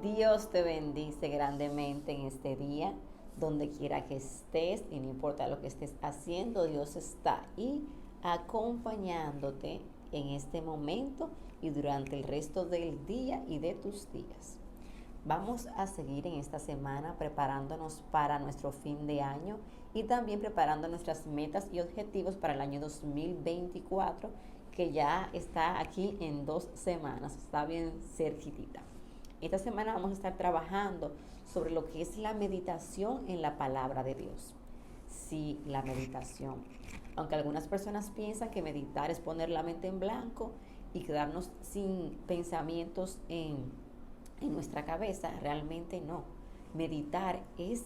Dios te bendice grandemente en este día, donde quiera que estés y no importa lo que estés haciendo, Dios está ahí acompañándote en este momento y durante el resto del día y de tus días. Vamos a seguir en esta semana preparándonos para nuestro fin de año y también preparando nuestras metas y objetivos para el año 2024, que ya está aquí en 2 semanas, está bien cerquitita. Esta semana vamos a estar trabajando sobre lo que es la meditación en la palabra de Dios. Sí, la meditación. Aunque algunas personas piensan que meditar es poner la mente en blanco y quedarnos sin pensamientos en nuestra cabeza, realmente no. Meditar es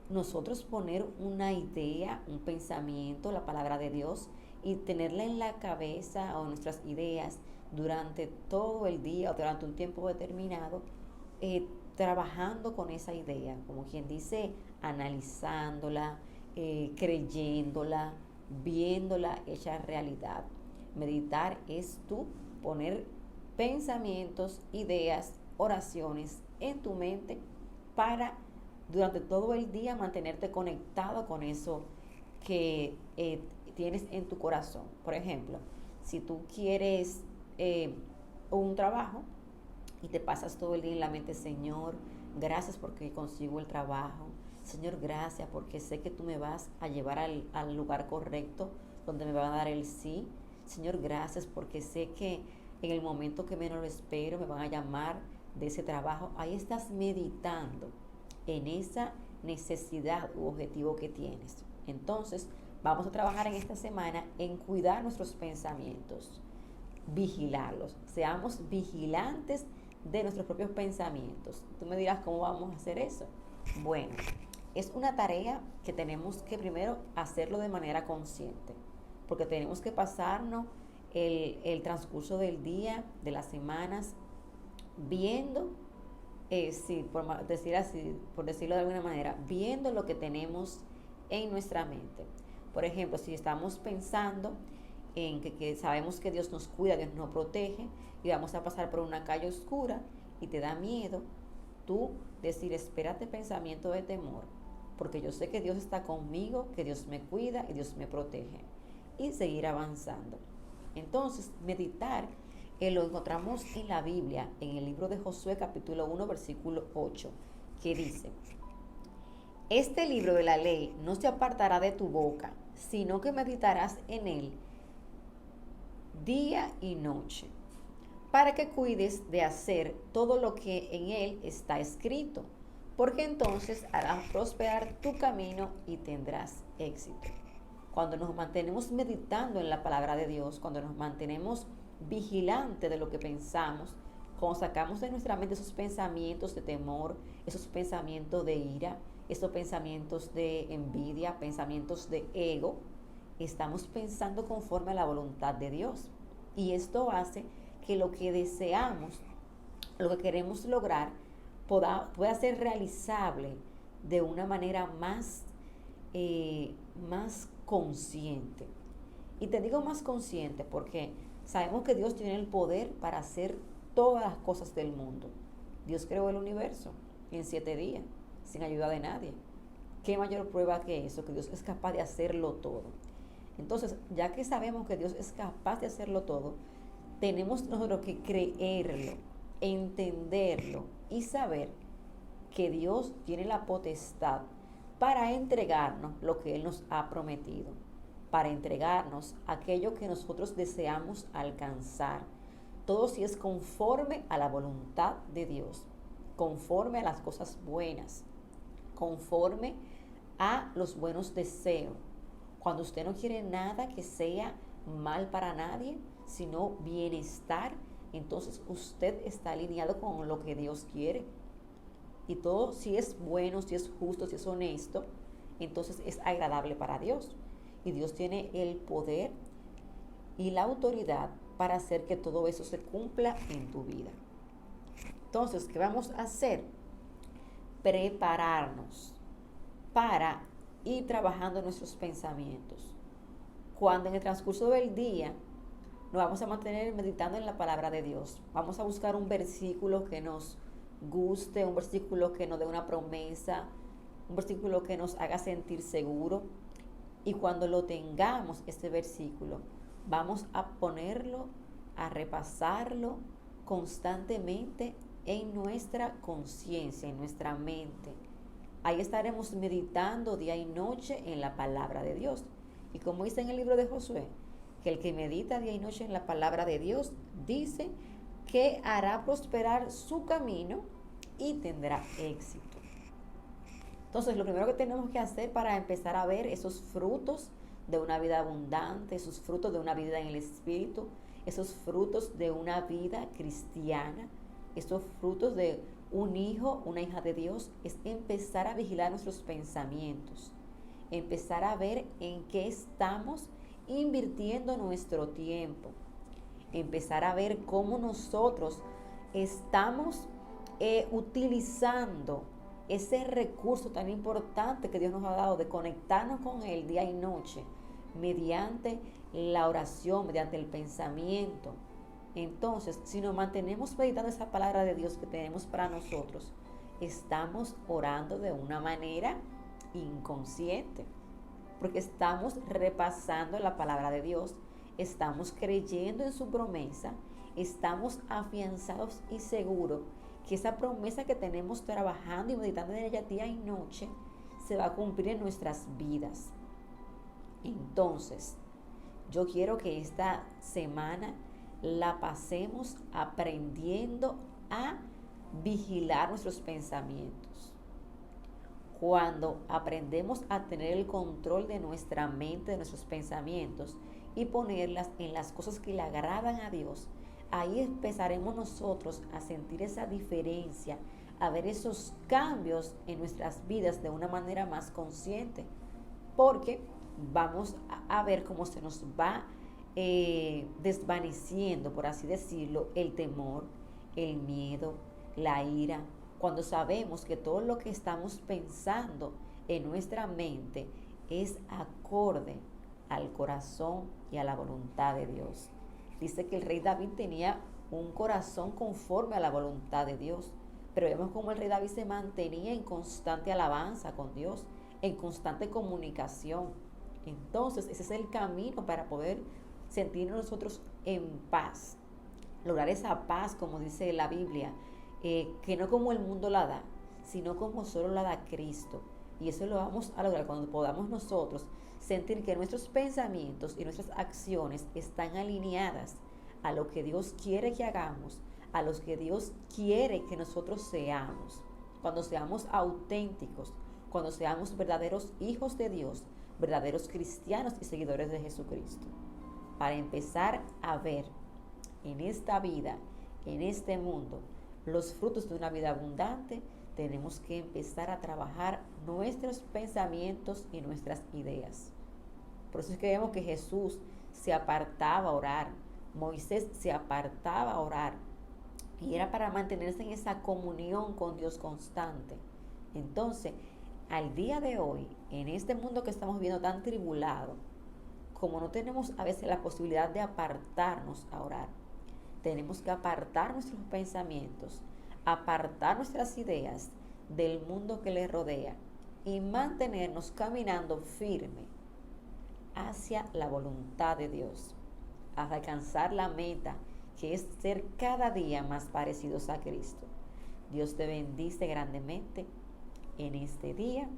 nosotros poner una idea, un pensamiento, la palabra de Dios, y tenerla en la cabeza o nuestras ideas durante todo el día o durante un tiempo determinado, trabajando con esa idea, como quien dice, analizándola, creyéndola, viéndola hecha realidad. Meditar es tú poner pensamientos, ideas, oraciones en tu mente para durante todo el día mantenerte conectado con eso que tienes en tu corazón. Por ejemplo, si tú quieres un trabajo y te pasas todo el día en la mente, Señor, gracias porque consigo el trabajo. Señor, gracias porque sé que tú me vas a llevar al lugar correcto donde me van a dar el sí. Señor, gracias porque sé que en el momento que menos lo espero me van a llamar de ese trabajo. Ahí estás meditando en esa necesidad u objetivo que tienes. Entonces, vamos a trabajar en esta semana en cuidar nuestros pensamientos, vigilarlos, seamos vigilantes de nuestros propios pensamientos. Tú me dirás cómo vamos a hacer eso. Bueno, es una tarea que tenemos que primero hacerlo de manera consciente, porque tenemos que pasarnos el transcurso del día, de las semanas, viendo, sí, por decir así, por decirlo de alguna manera, viendo lo que tenemos en nuestra mente. Por ejemplo, si estamos pensando en que sabemos que Dios nos cuida, Dios nos protege y vamos a pasar por una calle oscura y te da miedo, tú decir, espérate, pensamiento de temor, porque yo sé que Dios está conmigo, que Dios me cuida y Dios me protege, y seguir avanzando. Entonces, meditar lo encontramos en la Biblia, en el libro de Josué capítulo 1 versículo 8, que dice: este libro de la ley no se apartará de tu boca, sino que meditarás en él día y noche, para que cuides de hacer todo lo que en él está escrito, porque entonces harás prosperar tu camino y tendrás éxito. Cuando nos mantenemos meditando en la palabra de Dios, cuando nos mantenemos vigilantes de lo que pensamos, cuando sacamos de nuestra mente esos pensamientos de temor, esos pensamientos de ira, esos pensamientos de envidia, pensamientos de ego, estamos pensando conforme a la voluntad de Dios. Y esto hace que lo que deseamos, lo que queremos lograr, pueda ser realizable de una manera más consciente. Y te digo más consciente porque sabemos que Dios tiene el poder para hacer todas las cosas del mundo. Dios creó el universo en 7 días, sin ayuda de nadie. ¿Qué mayor prueba que eso? Que Dios es capaz de hacerlo todo. Entonces, ya que sabemos que Dios es capaz de hacerlo todo, tenemos nosotros que creerlo, entenderlo y saber que Dios tiene la potestad para entregarnos lo que Él nos ha prometido, para entregarnos aquello que nosotros deseamos alcanzar. Todo si es conforme a la voluntad de Dios, conforme a las cosas buenas, conforme a los buenos deseos. Cuando usted no quiere nada que sea mal para nadie, sino bienestar, entonces usted está alineado con lo que Dios quiere. Y todo, si es bueno, si es justo, si es honesto, entonces es agradable para Dios. Y Dios tiene el poder y la autoridad para hacer que todo eso se cumpla en tu vida. Entonces, ¿qué vamos a hacer? Prepararnos para ir trabajando nuestros pensamientos. Cuando en el transcurso del día nos vamos a mantener meditando en la palabra de Dios, vamos a buscar un versículo que nos guste, un versículo que nos dé una promesa, un versículo que nos haga sentir seguro. Y cuando lo tengamos, este versículo, vamos a ponerlo, a repasarlo constantemente en nuestra conciencia, en nuestra mente. Ahí estaremos meditando día y noche en la palabra de Dios. Y como dice en el libro de Josué, que el que medita día y noche en la palabra de Dios, dice que hará prosperar su camino y tendrá éxito. Entonces, lo primero que tenemos que hacer para empezar a ver esos frutos de una vida abundante, esos frutos de una vida en el Espíritu, esos frutos de una vida cristiana, esos frutos de un hijo, una hija de Dios, es empezar a vigilar nuestros pensamientos, empezar a ver en qué estamos invirtiendo nuestro tiempo, empezar a ver cómo nosotros estamos utilizando ese recurso tan importante que Dios nos ha dado de conectarnos con Él día y noche, mediante la oración, mediante el pensamiento. Entonces, si nos mantenemos meditando esa palabra de Dios que tenemos para nosotros, estamos orando de una manera inconsciente, porque estamos repasando la palabra de Dios, estamos creyendo en su promesa, estamos afianzados y seguros que esa promesa que tenemos trabajando y meditando en ella día y noche se va a cumplir en nuestras vidas. Entonces, yo quiero que esta semana la pasemos aprendiendo a vigilar nuestros pensamientos. Cuando aprendemos a tener el control de nuestra mente, de nuestros pensamientos y ponerlas en las cosas que le agradan a Dios, ahí empezaremos nosotros a sentir esa diferencia, a ver esos cambios en nuestras vidas de una manera más consciente, porque vamos a ver cómo se nos va desvaneciendo, por así decirlo, el temor, el miedo, la ira, cuando sabemos que todo lo que estamos pensando en nuestra mente es acorde al corazón y a la voluntad de Dios. Dice que el rey David tenía un corazón conforme a la voluntad de Dios, pero vemos cómo el rey David se mantenía en constante alabanza con Dios, en constante comunicación. Entonces, ese es el camino para poder sentirnos nosotros en paz, lograr esa paz, como dice la Biblia, que no como el mundo la da, sino como solo la da Cristo. Y eso lo vamos a lograr cuando podamos nosotros sentir que nuestros pensamientos y nuestras acciones están alineadas a lo que Dios quiere que hagamos, a lo que Dios quiere que nosotros seamos. Cuando seamos auténticos, cuando seamos verdaderos hijos de Dios, verdaderos cristianos y seguidores de Jesucristo. Para empezar a ver en esta vida, en este mundo, los frutos de una vida abundante, tenemos que empezar a trabajar nuestros pensamientos y nuestras ideas. Por eso es que vemos que Jesús se apartaba a orar, Moisés se apartaba a orar, y era para mantenerse en esa comunión con Dios constante. Entonces, al día de hoy, en este mundo que estamos viendo tan tribulado, como no tenemos a veces la posibilidad de apartarnos a orar, tenemos que apartar nuestros pensamientos, apartar nuestras ideas del mundo que les rodea y mantenernos caminando firme hacia la voluntad de Dios, hasta alcanzar la meta, que es ser cada día más parecidos a Cristo. Dios te bendice grandemente en este día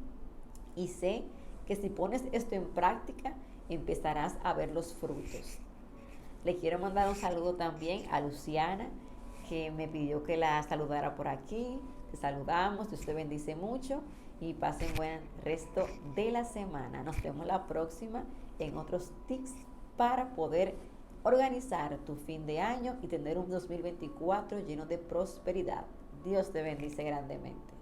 y sé que si pones esto en práctica, empezarás a ver los frutos. Le quiero mandar un saludo también a Luciana, que me pidió que la saludara por aquí. Te saludamos, Dios te bendice mucho y pasen buen resto de la semana. Nos vemos la próxima en otros tips para poder organizar tu fin de año y tener un 2024 lleno de prosperidad. Dios te bendice grandemente.